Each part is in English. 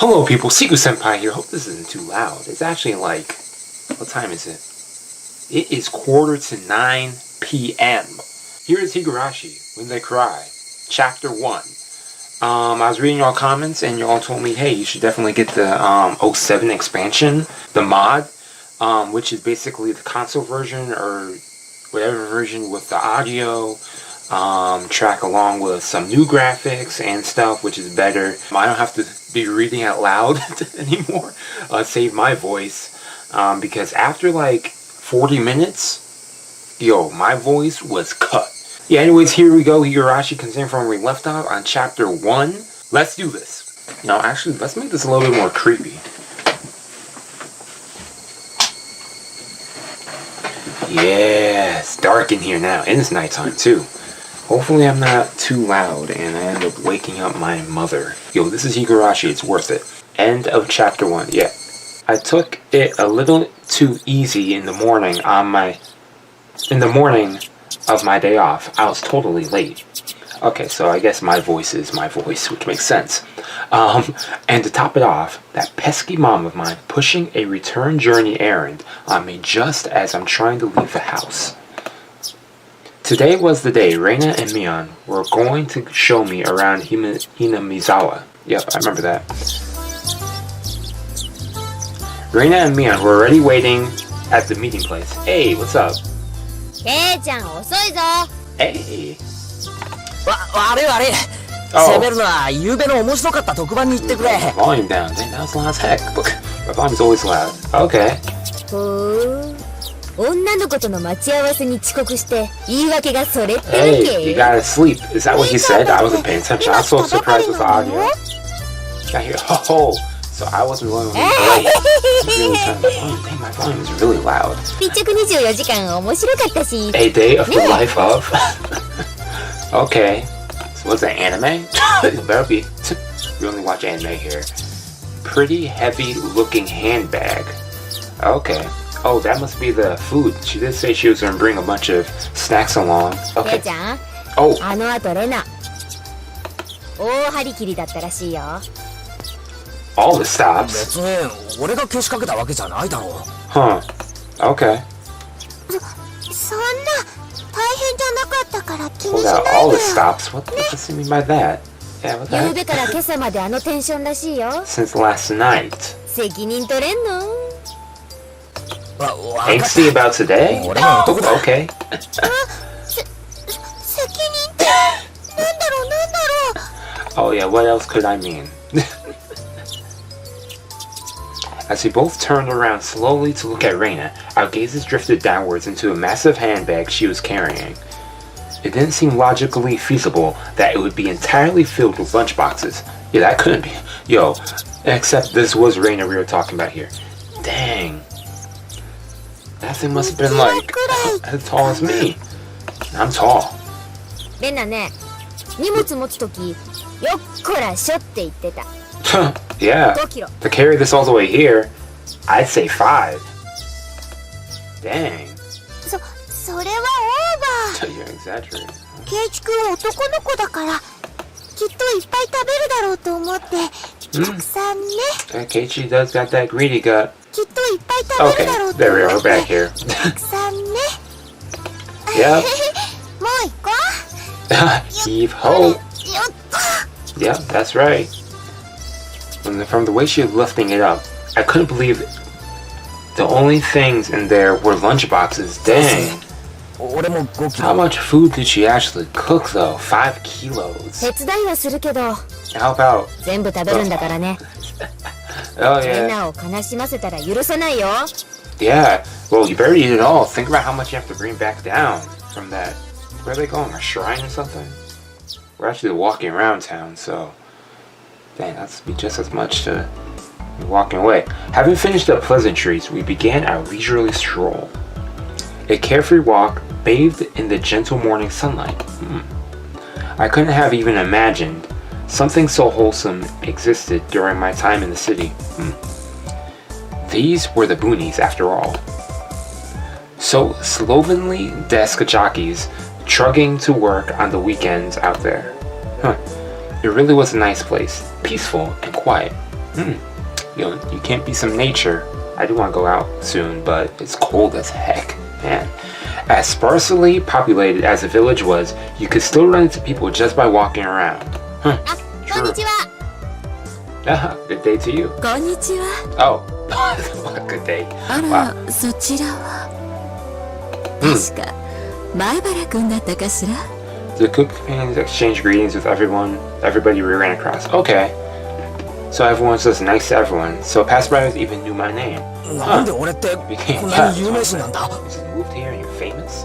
Hello people, Seku-Senpai here. Hope this isn't too loud. It's actually like, what time is it? It is 8:45 p.m. Here is Higurashi, When They Cry, Chapter 1. I was reading y'all comments and y'all told me, hey, you should definitely get the 07 expansion, the mod, which is basically the console version or whatever version with the audio, track along with some new graphics and stuff, which is better. I don't have to be reading out loud anymore, save my voice, because after like 40 minutes, yo, my voice was cut. Yeah, anyways, here we go. Higurashi continuing from where we left off on Chapter 1. Let's do this. Now, actually, let's make this a little bit more creepy. Yeah, it's dark in here now, and it's nighttime too. Hopefully I'm not too loud and I end up waking up my mother. Yo, this is Higurashi, it's worth it. End of Chapter 1, yeah. I took it a little too easy in the morning of my day off. I was totally late. Okay, so I guess my voice is my voice, which makes sense. And to top it off, that pesky mom of mine pushing a return journey errand on me just as I'm trying to leave the house. Today was the day Reina and Mion were going to show me around Hinamizawa. Yep, I remember that. Reina and Mion were already waiting at the meeting place. Hey, what's up? Hey. Volume down. Dang, that was loud as heck. Look, my volume's always loud. Okay. Hey, you gotta sleep. Is that what he said? I wasn't paying attention. I was so surprised with the audio. Got here. Oh, so I wasn't really late. Dang, my volume is really loud. A day of the life of. Okay. So what's that, anime? It better be. We only watch anime here. Pretty heavy looking handbag. Okay. Oh, that must be the food. She did say she was going to bring a bunch of snacks along. Okay. Oh. All the stops. Huh. Okay. Hold out all the stops. What does he mean by that? Yeah, what the heck? Since last night. Angsty about today? Oh, okay. Oh yeah, what else could I mean? As we both turned around slowly to look at Reina, our gazes drifted downwards into a massive handbag she was carrying. It didn't seem logically feasible that it would be entirely filled with lunchboxes. Yeah, that couldn't be. Yo, except this was Reina we were talking about here. Dang. That thing must have been like as tall as me. I'm tall. Yeah. To carry this all the way here, I'd say 5. Dang. You're exaggerating. Keiichi does got that greedy gut. Okay, there we are, we're back here. Yep. Heave ho. Yep, that's right. From the way she was lifting it up, I couldn't believe it. The only things in there were lunchboxes. Dang. How much food did she actually cook though? 5 kilos. How about? Oh yeah. Yeah. Well, you better eat it all. Think about how much you have to bring back down from that. Where are they going? A shrine or something? We're actually walking around town, so. Dang, that's be just as much to be walking away. Having finished the pleasantries, we began our leisurely stroll. A carefree walk bathed in the gentle morning sunlight. I couldn't have even imagined something so wholesome existed during my time in the city. These were the boonies after all. So slovenly desk jockeys trugging to work on the weekends out there. It really was a nice place, peaceful and quiet. You can't be some nature. I do want to go out soon, but it's cold as heck, man. As sparsely populated as the village was, you could still run into people just by walking around. True. Good day to you. Oh, good day. Wow. The cook companions exchange greetings with everybody we ran across. Okay. So everyone's just nice to everyone. So passerbys even knew my name. Became you just moved here and you're famous?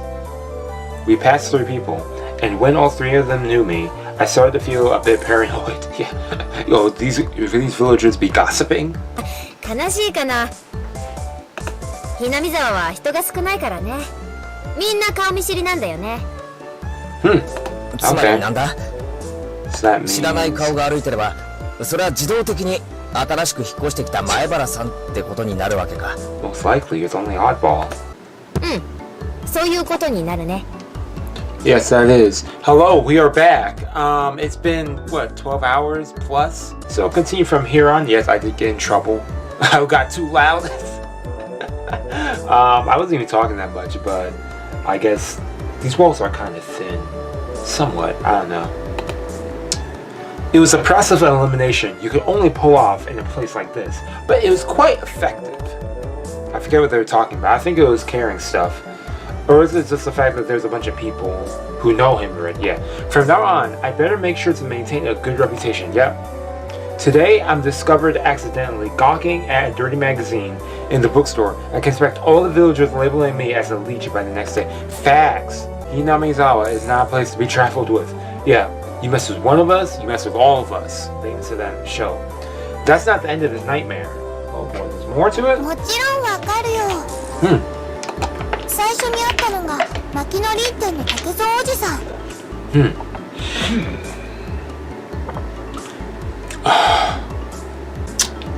We passed 3 people, and when all 3 of them knew me, I started to feel a bit paranoid. Yeah. Yo, these villagers be gossiping? 悲しいかな。ひなみ沢は人が少ないからね。みんな顔見知りなんだよね。つまりなんだ？ So that means... 知らない顔が歩いてれば、それは自動的に新しく引っ越してきた前原さんってことになるわけか。Most likely, it's only oddball. そういうことになるね。Yes, that is. Hello, we are back. It's been, what, 12 hours plus? So continue from here on. Yes, I did get in trouble. I got too loud. I wasn't even talking that much, but I guess these walls are kind of thin. Somewhat, I don't know. It was a process of elimination you could only pull off in a place like this, but it was quite effective. I forget what they were talking about. I think it was carrying stuff. Or is it just the fact that there's a bunch of people who know him already? Yeah. From now on, I better make sure to maintain a good reputation. Yep. Today, I'm discovered accidentally gawking at a dirty magazine in the bookstore. I can expect all the villagers labeling me as a leech by the next day. Facts. Hinamizawa is not a place to be trifled with. Yeah. You mess with one of us, you mess with all of us. They even said that in the show. That's not the end of his nightmare. Oh boy, there's more to it? もちろんわかるよ。最初に会ったのが薪の林店の竹蔵おじさん。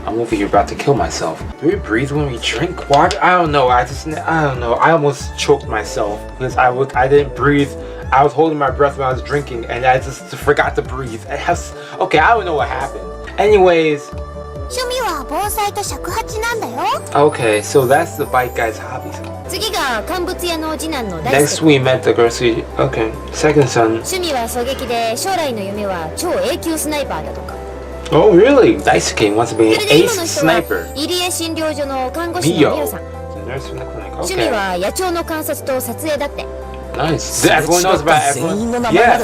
I'm over here about to kill myself. Do we breathe when we drink water? I don't know. I don't know. I almost choked myself because I didn't breathe. I was holding my breath when I was drinking, and I just forgot to breathe. Okay, I don't know what happened. Anyways. 趣味は盆栽と尺八なんだよ。Okay, so that's the bike guy's hobbies. 次が乾物屋の次男の大輔。 Next we met the grocery. Okay, second son. 趣味は狙撃で将来の夢は超 A 級スナイパーだとか。Oh really? Daisuke wants to be an ace sniper. 入江診療所の看護師のミオさん。Nurse from the clinic. 趣味は野鳥の観察と撮影だって。Nice. Everyone knows about everyone. Yeah.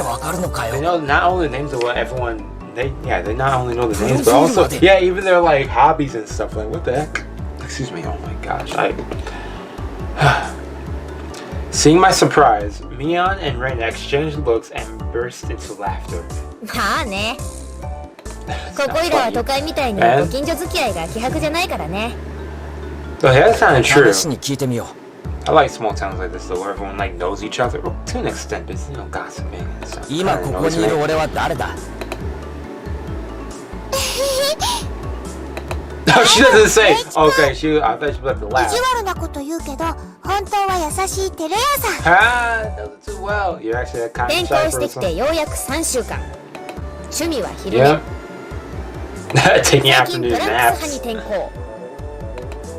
They know not only the names of what everyone. They not only know the names, but also even their like hobbies and stuff. Like what the heck? Excuse me. Oh my gosh. Seeing my surprise, Mion and Reina exchanged looks and burst into laughter. まあね。ここいらは都会みたいにご近所付き合いが希薄じゃないからね。Oh, that's kind of true. 話に聞いてみよう。I like small towns like this though, where everyone like knows each other. Well, to an extent, but gossiping and stuff. 今ここにいる俺は誰だ？ No, she doesn't say. Okay, I thought she was about to laugh. 意地悪なこと言うけど、本当は優しいテレ屋さん。Ah, that does too well. You're actually a kind of 転 shy 校してきて person. ようやく3週間。趣味は昼寝。 Yeah. Taking 最近 afternoon トランクス派に naps. 転向。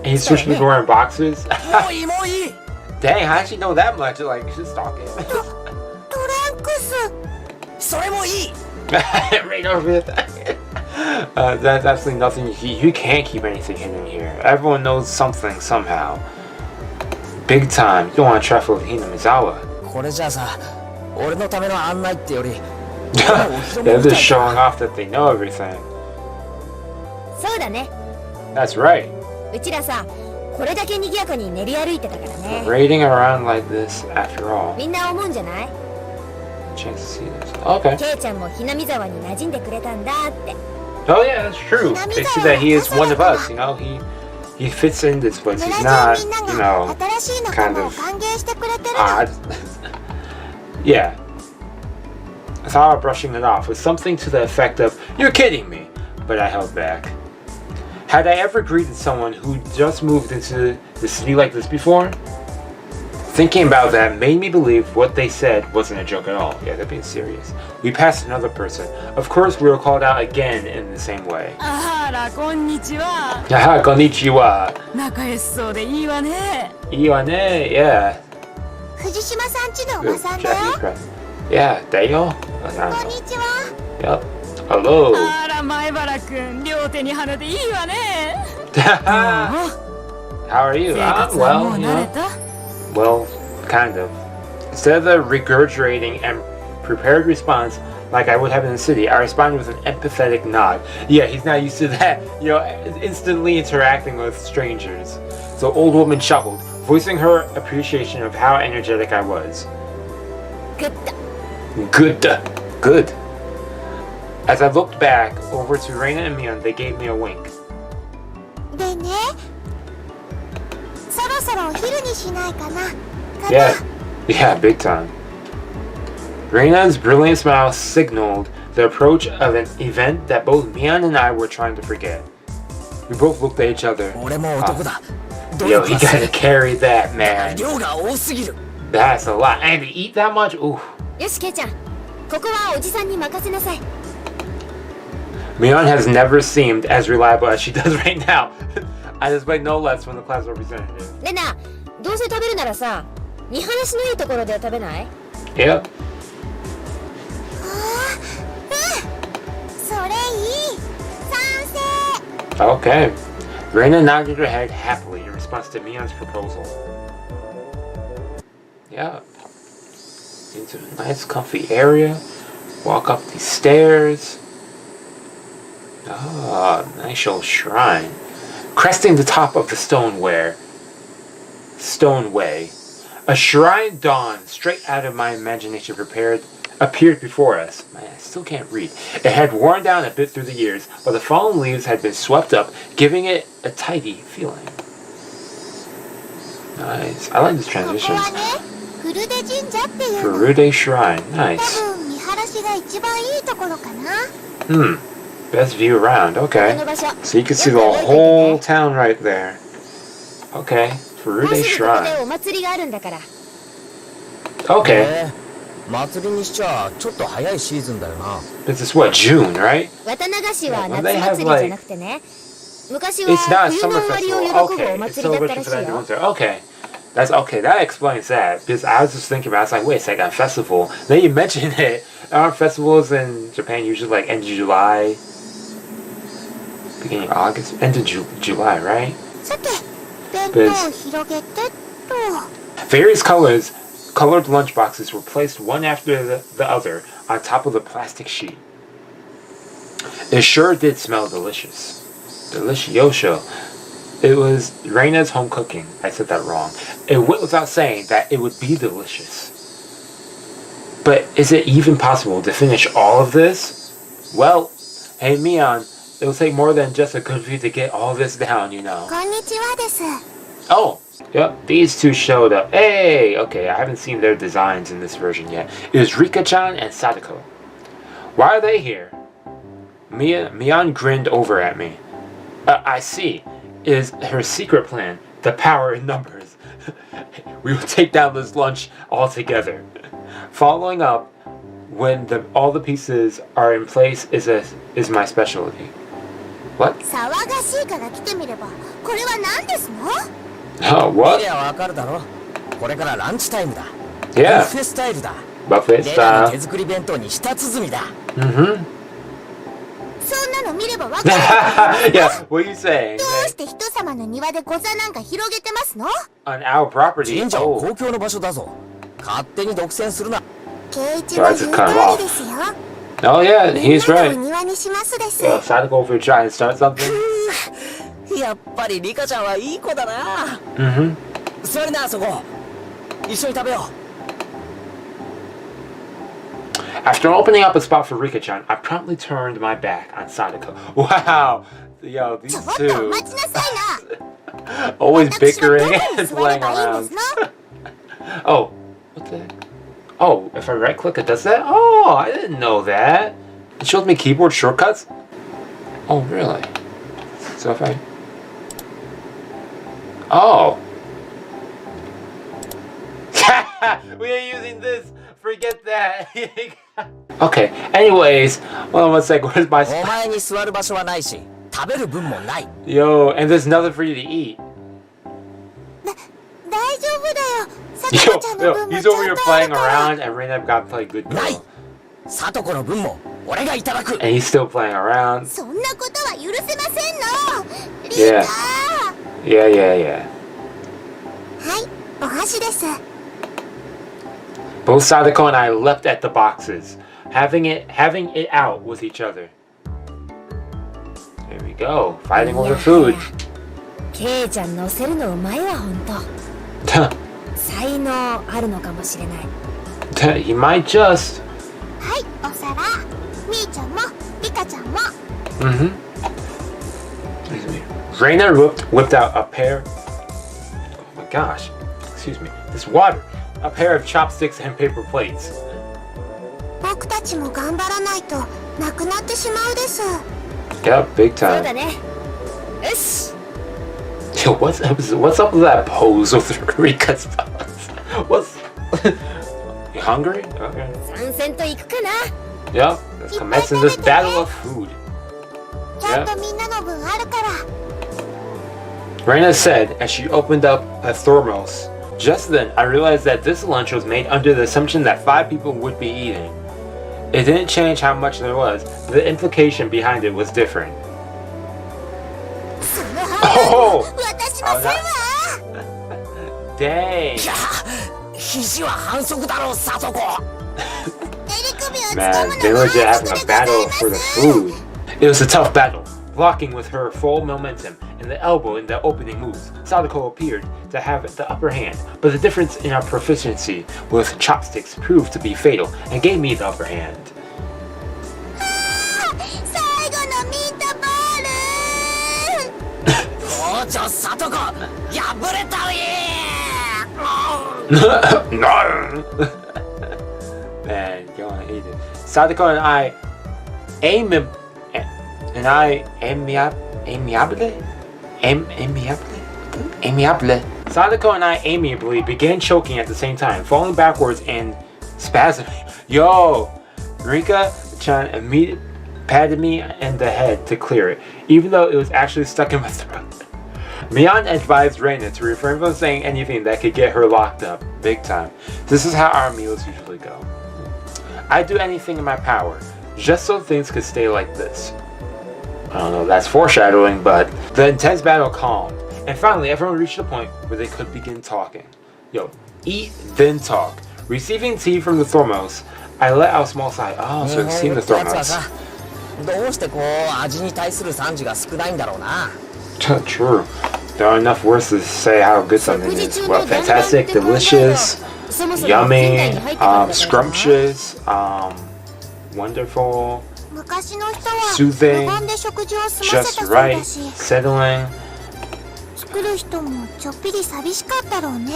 And he's switching to wearing boxers. もういいもういい。 Dang, how does she know that much? Like, she's stalking. トランクス。それもいい。 Right over it. That's absolutely nothing. You can't keep anything hidden here. Everyone knows something somehow. Big time. You don't want to trifle with Hinamizawa. これじゃあさ、俺のための案内ってより。They're just showing off that they know everything. そうだね。 That's right. うちらさ、これだけ賑やかに練り歩いてたからね。 Raiding around like this, after all. みんな思うんじゃない？ Chance to see this. Okay. ケイちゃんもひなみ沢に馴染んでくれたんだって。 Oh yeah, that's true. They see that he is one of us. You know, he fits in this place. He's not, you know, kind of odd. Yeah. I thought about brushing it off with something to the effect of, "You're kidding me," but I held back. Had I ever greeted someone who just moved into the city like this before? Thinking about that made me believe what they said wasn't a joke at all. Yeah, they're being serious. We passed another person. Of course, we were called out again in the same way. あら、こんにちは。 Haha, konnichiwa. 仲良しそうでいいわね。 Iwane, yeah. 藤島さんちのお Ooh, ばさんだよ。 Japanese press. Yeah, Dayo. こんにちは。 Yep. Hello. あら、前原くん、両手に花でいいわね。 How are you? 生活 I'm は well, もう you 慣れ know. た？ Well, kind of. Instead of the regurgitating and prepared response like I would have in the city, I responded with an empathetic nod. Yeah, he's not used to that, you know, instantly interacting with strangers. The old woman chuckled, voicing her appreciation of how energetic I was. グッド。 Good. Good. As I looked back over to Reina and Mion, they gave me a wink. でね、そろそろお昼にしないかな。Yeah, big time. Reina's brilliant smile signaled the approach of an event that both Mion and I were trying to forget. We both looked at each other. 俺も男だ。 Yo, he gotta carry that, man. 量が多すぎる。 That's a lot. And to eat that much? Ooh. よし、ケイちゃん。ここはおじさんに任せなさい。 Mion has never seemed as reliable as she does right now. I expect no less from the class representative. レナ、どうせ食べるならさ、見晴らしのいいところで食べない？ Yep. それいい。賛成。 Okay. Reina nodded her head happily in response to Mion's proposal. Yeah. Into a nice comfy area. Walk up these stairs. Ah, nice old shrine. Cresting the top of the stoneway. A shrine dawned straight out of my imagination appeared before us. Man, I still can't read. It had worn down a bit through the years, but the fallen leaves had been swept up, giving it a tidy feeling. Nice. I like these ここ transitions. はね、フルデ神社っていうの。 Furude Shrine. 多 Nice. 分見晴らしが一番いいところかな。 Best view around. こ Okay. の場所。 So you can see the よく覚えててね whole town right there. Okay. もう Furude すぐここで Shrine. お祭りがあるんだから。 Okay. 祭りにしちゃちょっと早いシーズンだよな。 This is what, June, right? 綿流しは Yeah, well, 夏 they have, 祭りじゃなくてね。昔は It's not a 冬 summer の終わりを festival. 喜ぶお Okay. It's 祭りだった celebration ら for し that いよ。 winter. Okay. That's okay. That explains that. Because I was just thinking about it. I was like, wait a second, a festival. Then you mentioned it. Aren't festivals in Japan usually like end of July? Beginning of August? End of July, right? さて、弁当を広げてっと。 Various colored lunchboxes were placed one after the other on top of the plastic sheet. It sure did smell delicious. Delicioso. It was Reina's home cooking. I said that wrong. It went without saying that it would be delicious. But is it even possible to finish all of this? Well, hey Mion, it will take more than just a good view to get all this down, you know. こんにちはです。 Oh, yep, these two showed up. Hey, okay, I haven't seen their designs in this version yet. It was Rika-chan and Sadako. Why are they here? Mion grinned over at me. I see. It is her secret plan. The power in numbers. We will take down this lunch all together. Following up, when all the pieces are in place is my specialty. What? 騒がしいから来てみれば、これは何ですの？ Oh, 見 what? りゃわかるだろ。これからランチタイムだ。 Yeah. ビュッフェスタイルだ。 Buffet レナの style. 手作り弁当に舌鼓だ。Mm-hmm. そんなの見ればわかる。 Yeah, what are you saying? どうして人様の庭でご座なんか広げてますの？ On our property. 神社は Oh, 公共の場所だぞ。勝手に独占するな。圭一の言う通りですよ。 oh yeah, みん he's なのお right. 庭にしますです。 Sadako over trying to start something. やっぱりリカちゃんはいい子だな。 Mm-hmm. 座りな、そこ。一緒に食べよ After opening up a spot for Rika-chan, I promptly turned my back on Sadako. Wow, yo, ちょ these っとお two 待ちなさいな。 always 私はど bickering こに and 座れ playing ばいいん around. ですの？ Oh, what the? Oh, if I right click, it does that? Oh, I didn't know that. It shows me keyboard shortcuts. Oh, really? So if I... Oh. We ain't using this. Forget that. Okay, anyways, hold on one sec. Where's my お前に座る場所はないし、食べる分もない。 Yo, and there's nothing for you to eat. 大丈夫だよ。さ Yo, とこちゃんの yo, 分も he's ちゃ over ん here とある playing から。 around, and Reina got to play good ない。 girl. さとこの分も俺がいただく。 And he's still playing around. そんなことは許せませんの。リ Yeah. ーカ Yeah, yeah, yeah. ー。はい、お箸です。 Both Sadako and I leapt at the boxes, having it out with each other. There we go, fighting over food. ケイちゃん乗せるのうまいわ、ほんと。才能あるのかもしれない。He might just. はい、お皿。みーちゃんも、リカちゃんも。Reina whipped out a pair. Oh my gosh, excuse me. This water. A pair of chopsticks and paper plates. 僕たちも頑張らないとなくなってしまうです。 Yep, big そう time. だね。よし。 Yo, what's up with that pose with Rika's pose? What's you hungry? Okay. 参戦と行くかな。 Yep, let's commence in this battle of food. ちゃんとみんなの分あるから。 Reina said as she opened up a thermos. Just then, I realized that this lunch was made under the assumption that 5 people would be eating. It didn't change how much there was, but the implication behind it was different. その半分 Oh! 私のせいは。 Dang! いや、肘は反則だろう、さとこ。襟首をつか Man, む they の were は just 反 having 則 a でござい battle ま for the す。 food. It was a tough battle. Blocking with her full momentum and the elbow in the opening moves, Sadako appeared to have the upper hand, but the difference in our proficiency with chopsticks proved to be fatal and gave me the upper hand. 最後のミートボール。校長さとこ、破れたり。 No! Man, you wanna eat it. Sadako and I amiably Sadako and I amiably began choking at the same time, falling backwards and spasming. Yo! Rika-chan immediately patted me in the head to clear it, even though it was actually stuck in my throat. Mion advised Reina to refrain from saying anything that could get her locked up, big time. This is how our meals usually go. I'd do anything in my power, just so things could stay like this. I don't know if that's foreshadowing, but the intense battle calmed, and finally everyone reached a point where they could begin talking. Yo, eat, then talk. Receiving tea from the thermos, I let out a small sigh. Oh, so it's seen the やつは thermos. さ、どうしてこう味に対する賛辞が少ないんだろうな。 True. There are enough words to say how good something is. Well, fantastic, delicious, yummy, scrumptious, wonderful, 昔の人は Soothing, 無言で食事を済ませ just たそうだ right, し、 settling. 作る人もちょっぴり寂しかったろうね。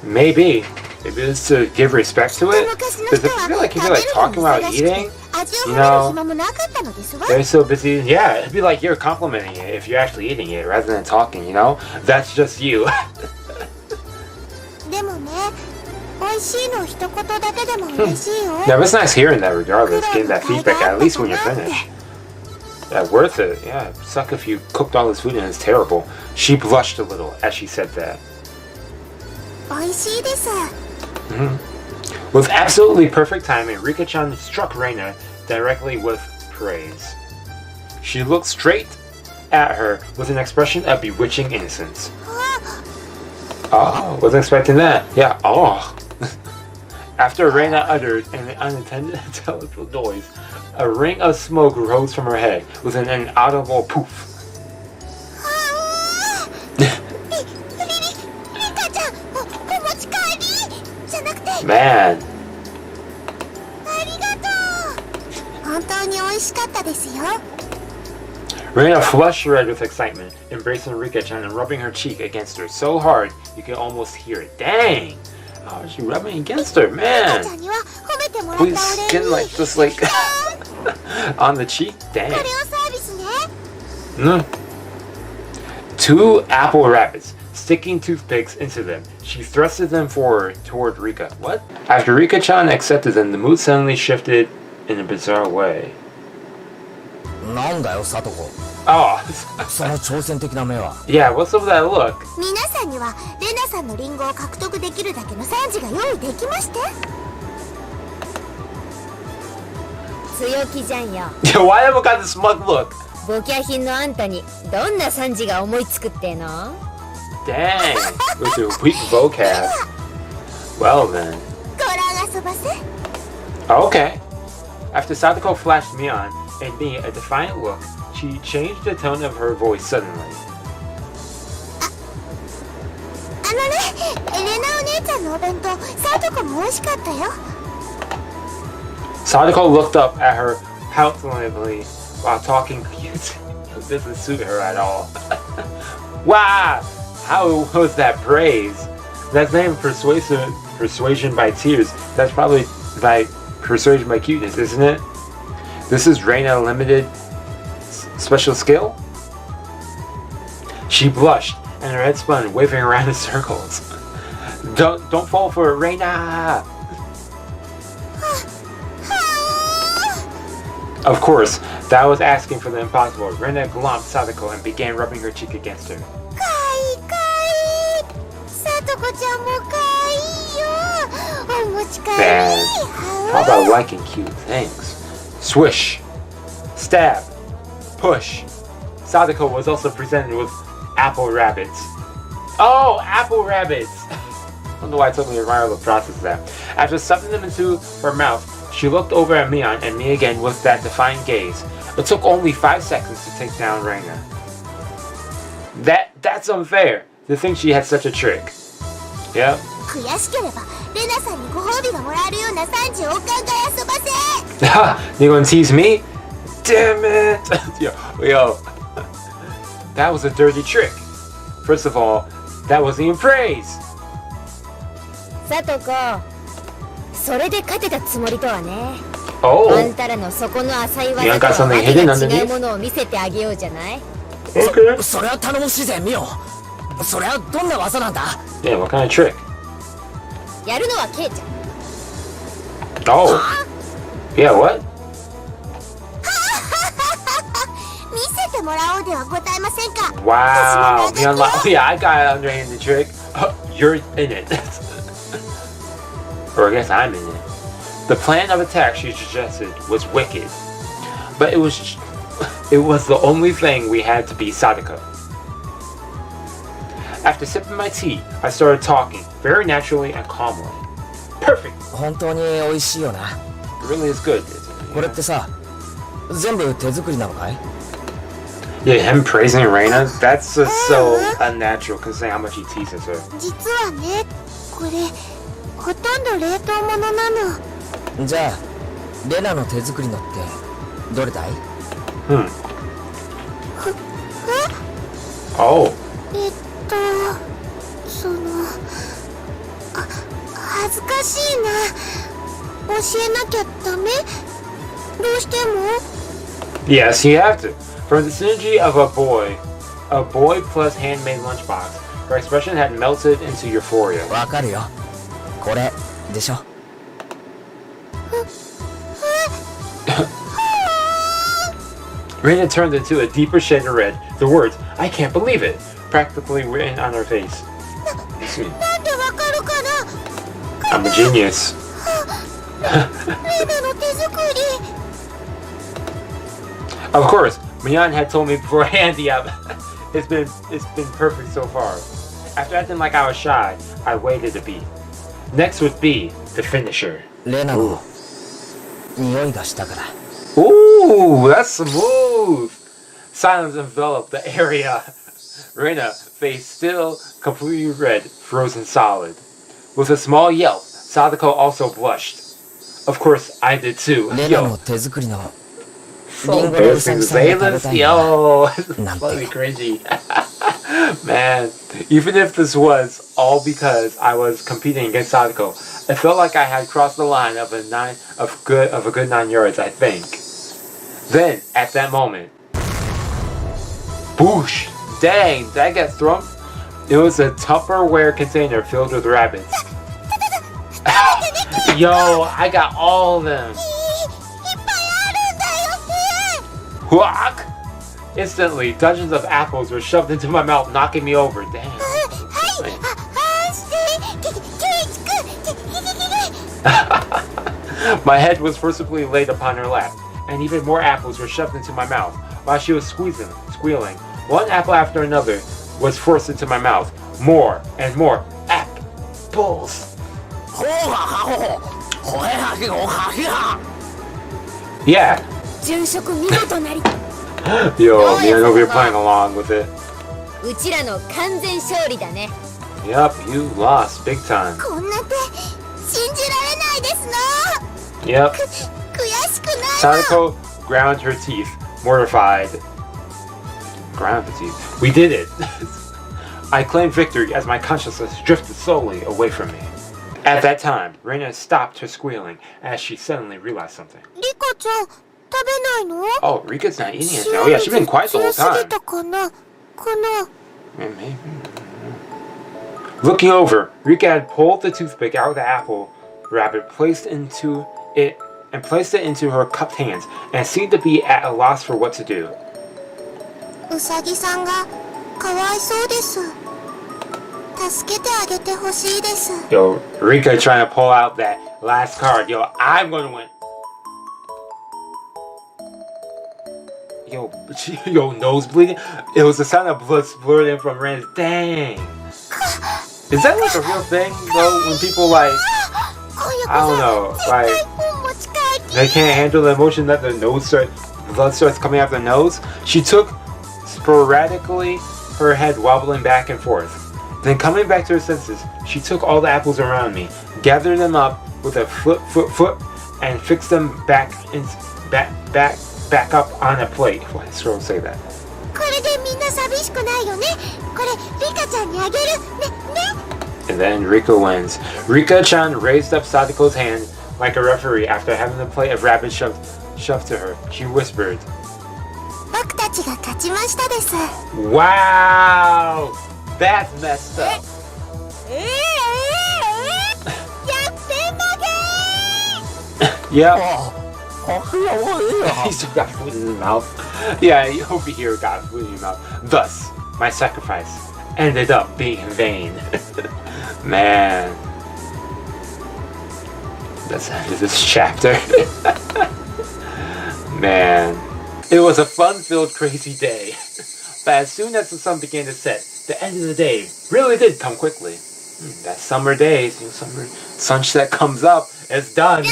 Maybe. Maybe it's to give respect to it. 昔の Because 人 I は feel like if 食 you're べ like るの talking に about 忙しく eating, て味を you 褒める know, 暇もなかったのですわ。 they're so busy. Yeah, it'd be like you're complimenting it if you're actually eating it rather than talking, you know? That's just you. でもね、美味しいの一言だけでも嬉しいよ。 Yeah, but it's nice hearing that regardless, getting that feedback at least when you're finished. Yeah, worth it. Yeah, suck if you cooked all this food and it's terrible. She blushed a little as she said that. 美味しいです。 With absolutely perfect timing, Rika-chan struck Reina directly with praise. She looked straight at her with an expression of bewitching innocence. Oh, wasn't expecting that. Yeah, oh. After Reina uttered an unintended intelligible noise, a ring of smoke rose from her head with an inaudible poof. リカちゃん、お持ち帰りじゃなくて。 Man. ありがとう。本当に美味しかったですよ。 Reina flushed red with excitement, embracing Rika-chan and rubbing her cheek against her so hard you could almost hear it. Dang! Oh, she rubbing against her, リカ man! ちゃんには褒めてもらったお Please 礼 skin に like just like on the cheek? こ Dang. れをサービスね。 2 apple rabbits sticking toothpicks into them. She thrusted them forward toward Rika. What? After Rika-chan accepted them, the mood suddenly shifted in a bizarre way. なんだよ、サトコ。 Oh, その挑戦的な目は。 yeah, what's up with that look? 皆さんにはレナさんのリンゴを獲得できるだけの賛辞が用意できまして。強気じゃんよ。 Why have I got this smug look? ボキャ品のあんたにどんな賛辞が思いつくっての？ Dang, with your weak vocab. Well then. ご覧遊ばせ。 Okay. After Sadako flashed Mion and me a defiant look, she changed the tone of her voice suddenly. あのね、レナお姉ちゃんのお弁当、サトコも美味しかったよ。 Sadako looked up at her poutingly while talking. This doesn't suit her at all. Wow! How was that praise? That's not even persuasion by tears. That's probably by persuasion by cuteness, isn't it? This is Reina limited special skill? She blushed and her head spun, waving around in circles. Don't fall for it, Reina! Of course, that was asking for the impossible. Reina glomped Sadako and began rubbing her cheek against her. Bad. How about liking cute things? Swish. Stab. Push. Sadako was also presented with apple rabbits. Oh, apple rabbits! I don't know why it took me a while to process that. After stuffing them into her mouth, she looked over at Mion and me again with that defiant gaze. It took only 5 seconds to take down Reina. That's unfair, to think she had such a trick. Yep. 悔しければレナさんにご褒美がもらえるような賛辞をお考え遊ばせ。 You gonna tease me? Damn it! yo, that was a dirty trick. First of all, that wasn't even praise. サトコ、それで勝てたつもりとはね。Oh. あんたらの底の浅い技と You は got something わけ hidden が underneath? 違うものを見せてあげようじゃない。 Okay. それは頼もしいぜ、ミオ。それはどんな技なんだ？ Yeah, what kind of trick? やるのはケイちゃん。 Oh. Yeah, what? 見せてもらおうではございませんか。 Wow. Yeah, I got an underhanded trick. You're in it. Or I guess I'm in it. The plan of attack she suggested was wicked. But it was the only thing we had to beat Sadako. After sipping my tea, I started talking, very naturally and calmly. Perfect! 本当に美味しいよな。 It really is good. これってさ、全部手作りなのかい？ Yeah, him praising Reina, that's just so unnatural considering how much he teases her. 実はね、これほとんど冷凍物なの。じゃあ、レナの手作りのってどれだい？ Oh. 恥ずかしいな。教えなきゃダメ？どうしても？ Yes, you have to. From the synergy of a boy plus handmade lunchbox, her expression had melted into euphoria. わかるよ。これでしょ。Reina turned into a deeper shade of red. The words, I can't believe it, practically written on her face. Excuse me. なんでわかるかな。 I'm a genius. レナの手作り。 Of course, Mion had told me beforehand. Yeah, it's been perfect so far. After acting like I was shy, I waited a beat. Next would be the finisher. レナの匂いがしたから。 Ooh, that's smooth. Silence enveloped the area. Reina, face still completely red, frozen solid. With a small yelp, Sadako also blushed. Of course, I did too. レナの手作りの So embarrassing to say this. Yo, it's slightly cringy. Man, even if this was all because I was competing against Sadako, I felt like I had crossed the line of a good 9 yards, I think. Then, at that moment, boosh! Dang, did I get thrown It was a Tupperware container filled with rabbits. Yo, I got all of them. Whack! Instantly, dozens of apples were shoved into my mouth, knocking me over. Damn. My head was forcibly laid upon her lap, and even more apples were shoved into my mouth while she was squealing. One apple after another was forced into my mouth. More and more apples. Yeah. Yo, me and over here playing along with it. Yup, you lost big time. Yep. Sadako ground her teeth, mortified. Ground her teeth. We did it. I claimed victory as my consciousness drifted slowly away from me. At that time, Reina stopped her squealing as she suddenly realized something. Oh, Rika's not eating it now. Oh, yeah, she's been quiet the whole time. Maybe. Looking over, Rika had pulled the toothpick out of the apple rabbit, placed it into her cupped hands, and seemed to be at a loss for what to do. Yo, Rika trying to pull out that last card. Yo, I'm gonna win. Yo, nose bleeding. It was the sound of blood splurting from Rand's. Dang. Is that like a real thing though? When people like, I don't know, like they can't handle the emotion that blood starts coming out their nose. She took sporadically, her head wobbling back and forth. Then coming back to her senses, she took all the apples around me, gathered them up with a foot, and fixed them back up on a plate. Why did Scroll say that? And then Rika wins. Rika-chan raised up Sadako's hand like a referee after having the plate of rabbit shoved to her. She whispered, "Wow! That's messed up." Yep. He still got food in his mouth. Yeah, over here got food in his mouth. Thus, my sacrifice ended up being in vain. Man. That's the end of this chapter. Man. It was a fun-filled, crazy day. But as soon as the sun began to set, the end of the day really did come quickly. That summer days, summer sunset comes up, it's done.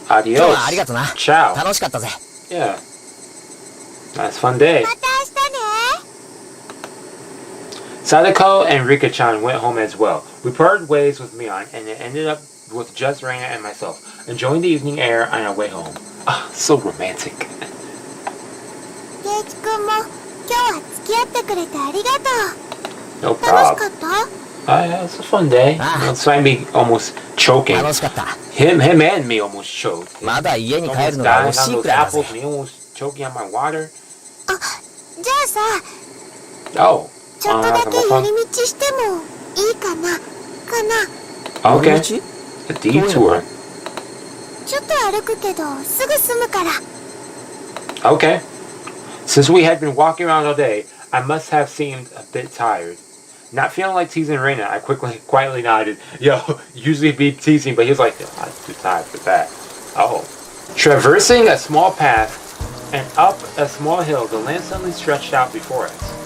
Adios. Ciao. Yeah. Nice fun day. Sadako and Rika-chan went home as well. We parted ways with Mion, and it ended up with just Reina and myself, enjoying the evening air on our way home. Ah, so romantic. No problem. Yeah, it's a fun day. It's like me almost choking. Him and me almost choked. Almost dying on those apples, me almost choking on my water. Oh. Okay. A detour. Okay. Since we had been walking around all day, I must have seemed a bit tired. Not feeling like teasing Reina, I quietly nodded. Yo, usually be teasing, but he was like, I'm too tired for that. Oh. Traversing a small path and up a small hill, the land suddenly stretched out before us.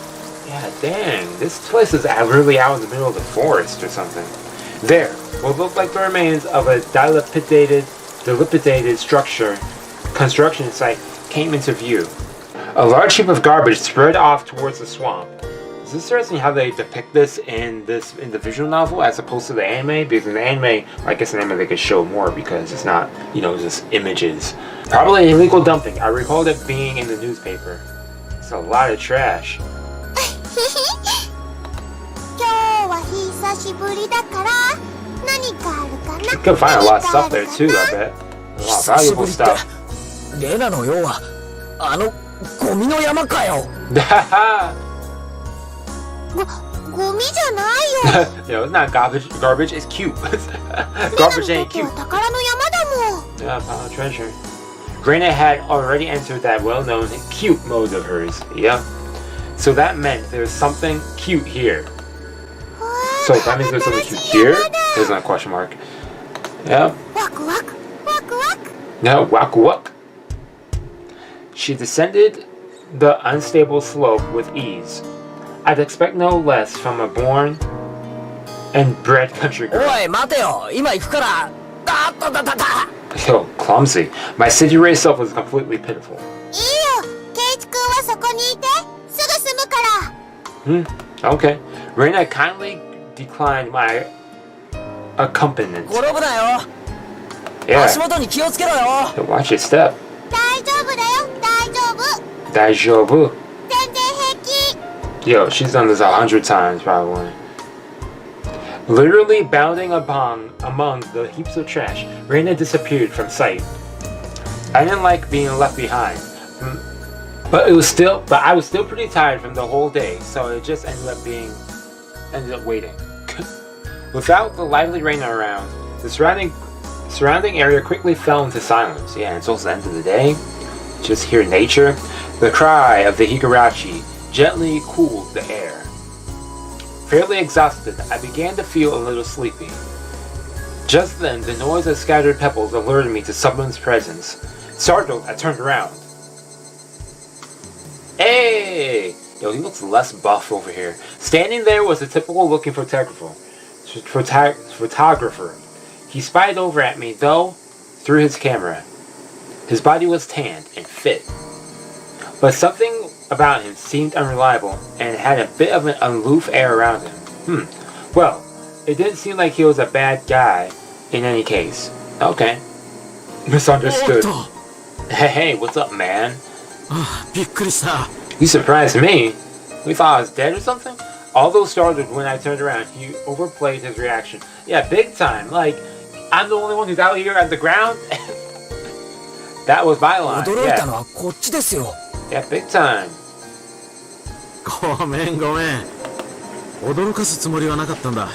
Yeah, dang, this place is really out in the middle of the forest or something. There, what looked like the remains of a dilapidated construction site came into view. A large heap of garbage spread off towards the swamp. Is this interesting how they depict this in the visual novel as opposed to the anime? Because in the anime, I guess in the anime they could show more because it's not, just images. Probably illegal dumping. I recalled it being in the newspaper. It's a lot of trash. You can find a lot of stuff there too, I bet. A lot of valuable stuff. ゴミの山かよ。ゴミじゃないよ。Yo, it's not garbage. Garbage is cute. Garbage ain't cute. 宝の山だもん。Yeah, pile of treasure. Reina had already entered that well-known cute mode of hers. Yep. So that meant there was something cute here. So that means there's something cute here? There's not a question mark. Yep. ワクワクワクワク。No, waku wak. She descended the unstable slope with ease. I'd expect no less from a born and bred country girl. おい待てよ、今行くから。あっとだだだ。 Yo, clumsy. My city raised self was completely pitiful. いいよ。ケイチ君はそこにいて。すぐ済むから。Okay. Reina kindly declined my accompaniment. 転ぶなよ。 Yeah. 足元に気をつけろよ。 Yo, watch your step. 大丈夫だよ。大丈夫。 Daijoubu. 全然平気。 Yo, she's done this 100 times probably. Literally bounding among the heaps of trash, Reina disappeared from sight. I didn't like being left behind, but I was still pretty tired from the whole day, so it just ended up waiting. Without the lively Reina around, the surrounding area quickly fell into silence. Yeah, it's also the end of the day. Just hear nature. The cry of the Higurashi gently cooled the air. Fairly exhausted, I began to feel a little sleepy. Just then, the noise of scattered pebbles alerted me to someone's presence. Startled, I turned around. Hey! Yo, he looks less buff over here. Standing there was a typical-looking photographer. He spied over at me, though, through his camera. His body was tanned and fit. But something about him seemed unreliable and had a bit of an aloof air around him. Well, it didn't seem like he was a bad guy in any case. Okay. Misunderstood. Hey, what's up, man? You surprised me. We thought I was dead or something? Although startled when I turned around, he overplayed his reaction. Yeah, big time. Like, I'm the only one who's out here at the ground? That was my line. Yeah, big time. ごめんごめん。驚かすつもりはなかったんだ。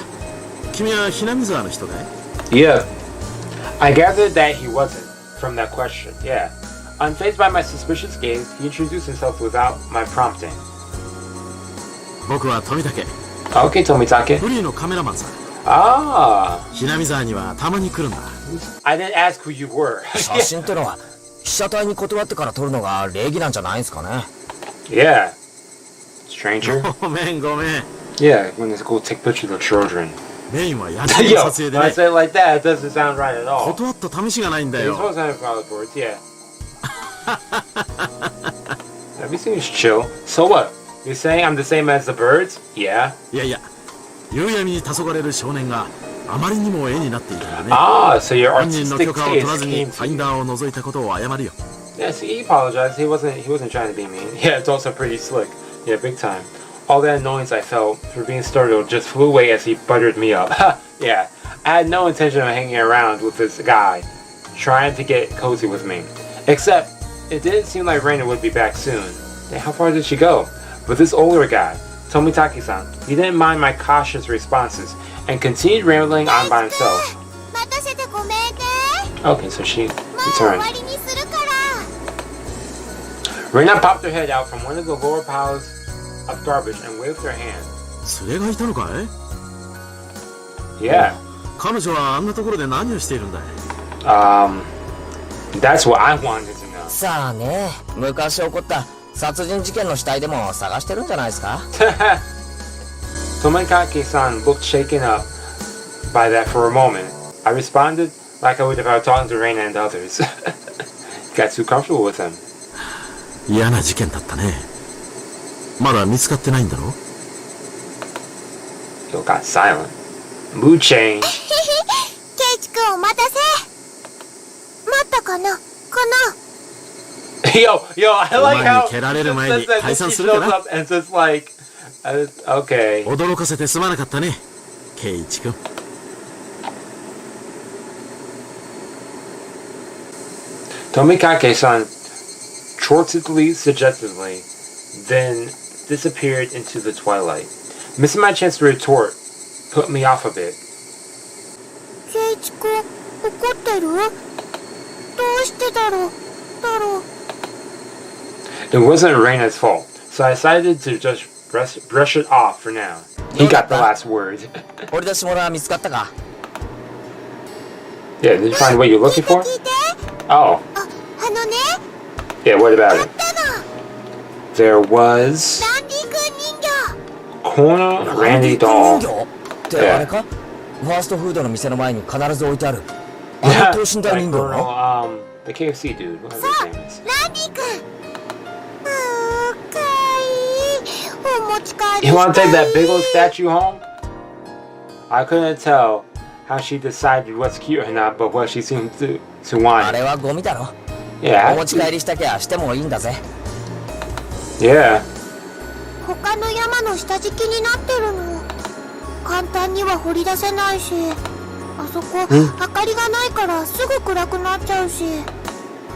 君はひなみ沢の人かい？ Yeah. I gathered that he wasn't from that question. Yeah. Unfazed by my suspicious gaze, he introduced himself without my prompting. 僕は富武。Okay, Tomitake. フリーのカメラマンさ。Ah. ひなみ沢にはたまに来るんだ。I didn't ask who you were. 写真ってのは被写体に断ってから撮るのが礼儀なんじゃないんですかね。Yeah. Stranger. ごめんごめん。 Yeah, when they go take pictures of children. メインは野鳥の Yo, 撮影で when I ね。 say it like that, it doesn't sound right at all. 断った試しがないんだ You're よ。 supposed to have valid words, yeah. Everything is chill. So what? You're saying I'm the same as the birds? Yeah. いやいや、夕闇に黄昏る少年があまりにも絵になっていたからね。 Ah, so your 本人の artistic 許可を取ら taste ずに came フ to ァイン you. ダーを覗いたことを謝るよ。 Yes, he apologized. He wasn't trying to be mean. Yeah, it's also pretty slick. Yeah, big time. All that annoyance I felt for being startled just flew away as he buttered me up. Yeah, I had no intention of hanging around with this guy, trying to get cozy with me. Except, it didn't seem like Reina would be back soon. Then how far did she go? But this older guy, Tomitaki-san, he didn't mind my cautious responses and continued rambling on by himself. 待たせてごめんね。 Okay, so she もう returned. 終わりにするから。 Reina popped her head out from one of the lower piles of garbage and waved her hand. 連れがいたのかい？ Yeah. 彼女はあんなところで何をしているんだい？ That's what I wanted to know. さあね、昔起こった殺人事件の死体でも探してるんじゃないですか。Tomonkake-san looked shaken up by that for a moment. I responded like I would if I were talking to Reina and others. Got too comfortable with him. 嫌な事件だったね。まだ見つかってないんだろ？ Yo, got silent. Mood change. ケイチ君お待たせ。待ったかな？かな？ Yo, I like how 蹴られる前に it says that 退 she 散するか shows な？ up and says like, okay. 驚かせてすまなかったね、ケイイチ君。Tomikake-san retortedly, suggestively, then disappeared into the twilight. Missing my chance to retort put me off a bit. 圭一君、怒ってる？どうしてだろう？ It wasn't Reina's fault, so I decided to just brush it off for now. He got the last word. 掘り出し物は見つかったか？ Yeah, did you find what you're looking for? 聞いて。 Oh. あのね。 Yeah, what about あっ it? たの。 There was ランディ君人形。 Corner Randy 人 doll. 形ってあれか？ファーストフードの店の前に必ず置いてある。あ Yeah, の等身大 like 人形の？ Colonel, the KFC dude, whatever his name is. ランディ君。かわいい。お持ち帰り。 You want to take that big old statue home? I couldn't tell how she decided what's cute or not, but what she seemed to あ want. れはゴミだろ。 Yeah. お持ち帰りしたきゃしてもいいんだぜ。 Yeah. 他の山の下敷きになってるの。簡単には掘り出せないし、あそこ明かりがないからすぐ暗くなっちゃうし。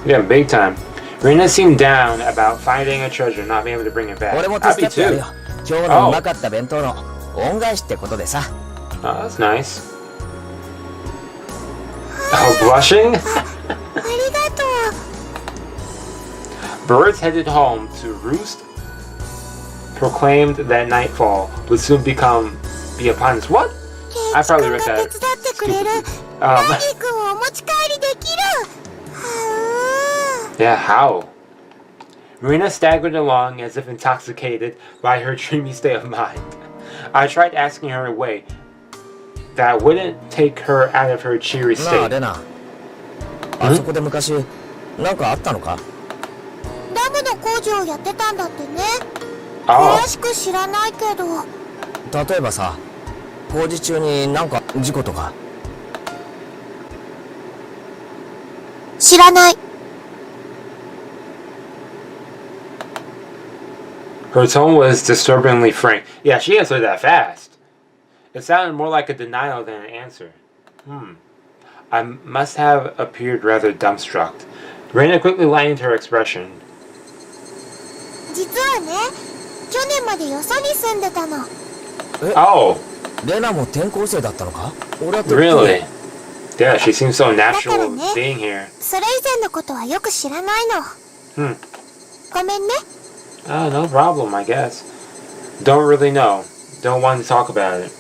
Yeah, big time. Reina seemed down about finding a treasure, not being able to bring it back. 俺も手 I'd 伝 be ってやる too. よ。今日のうまかった弁当の恩返しってことでさ。 Oh, that's nice. Oh, blushing? ありがとう。 Birds headed home to roost, proclaimed that nightfall would soon be upon us. What? I probably read 圭一君が that 手伝ってくれる。 stupidly. ランディ君をお持ち帰りできる。Yeah, how? Marina staggered along as if intoxicated by her dreamy state of mind. I tried asking her a way that wouldn't take her out of her cheery なあ state. レナ、あそこで昔なんかあったのか？ダムの工事をやってたんだってね。 Oh, 詳しく知らないけど。例えばさ、工事中になんか事故とか。知らない。 her tone was disturbingly frank. Yeah, she answered that fast. It sounded more like a denial than an answer. I must have appeared rather dumbstruck. Reina quickly lightened her expression. 実はね、去年までよそに住んでたの。Oh, レナも転校生だったのか？俺はてっきり really? Yeah, she seems so natural That's what I being here. それ以前のことはよく知らないの。ごめんね。 Oh, no problem, I guess. Don't really know. Don't want to talk about it.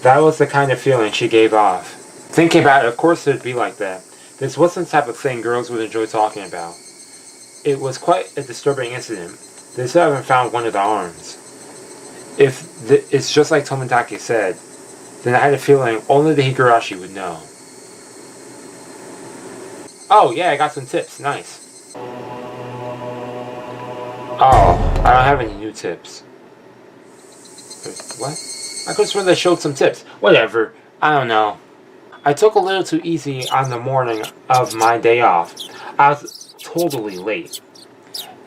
That was the kind of feeling she gave off. Thinking about it, of course it'd be like that. This wasn't the type of thing girls would enjoy talking about. It was quite a disturbing incident. They still haven't found one of the arms. If it's just like Tomitake said, then I had a feeling only the Higurashi would know. Oh, yeah, I got some tips. Nice. Oh, I don't have any new tips. What? I could swear they showed some tips. Whatever. I don't know. I took a little too easy on the morning of my day off. I was totally late.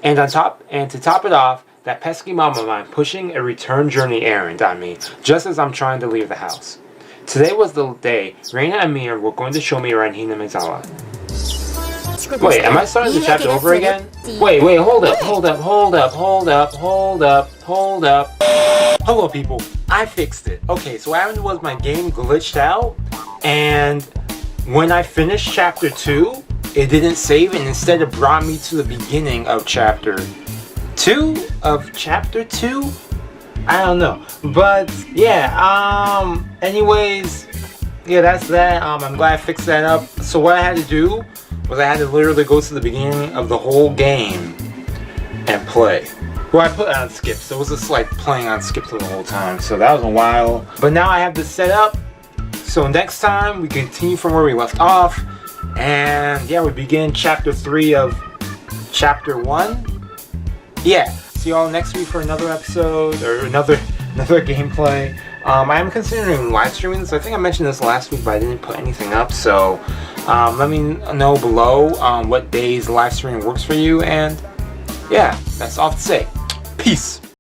And to top it off, that pesky mom of mine pushing a return journey errand on me just as I'm trying to leave the house. Today was the day Reina and Mia were going to show me around Hinamizawa. Wait, am I starting the chapter over again? Wait, hold up. Hello, people. I fixed it. Okay, so what happened was my game glitched out, and when I finished chapter 2, it didn't save, and instead it brought me to the beginning of chapter 2? I don't know. But, yeah, anyways, yeah, that's that. I'm glad I fixed that up. So what I had to do was I had to literally go to the beginning of the whole game and play. Well, I put it on skip, so it was just like playing on skip the whole time. So that was a while. But now I have this set up. So next time we continue from where we left off. And yeah, we begin chapter 3 of chapter 1. Yeah, see y'all next week for another episode or another gameplay. I am considering live streaming this. I think I mentioned this last week, but I didn't put anything up. So let me know below what days live streaming works for you. And yeah, that's all to say. Peace.